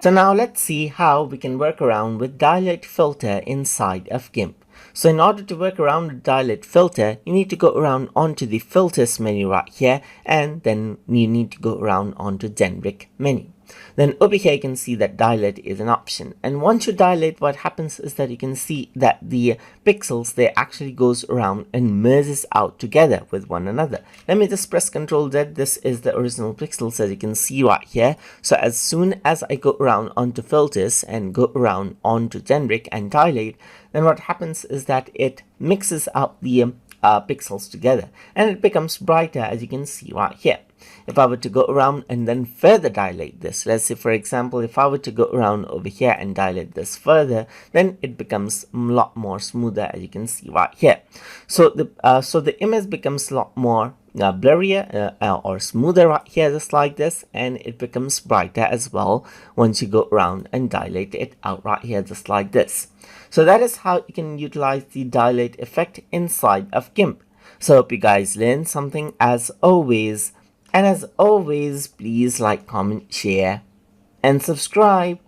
So now let's see how we can work around with Dilate filter inside of GIMP. So in order to work around with Dilate filter, you need to go around onto the filters menu right here, and then you need to go around onto generic menu. Then over here you can see that dilate is an option, and once you dilate, what happens is that you can see that the pixels, they actually goes around and merges out together with one another. Let me just press Ctrl Z. This is the original pixels, as you can see right here. So as soon as I go around onto filters and go around onto generic and dilate, then what happens is that it mixes out the pixels together and it becomes brighter, as you can see right here. If I were to go around and then further dilate this, let's say for example, if I were to go around over here and dilate this further, then it becomes a lot more smoother, as you can see right here. So the image becomes a lot more blurrier or smoother right here, just like this, and it becomes brighter as well once you go around and dilate it out right here, just like this. So that is how you can utilize the dilate effect inside of GIMP. So hope you guys learned something as always. And as always, please like, comment, share, and subscribe.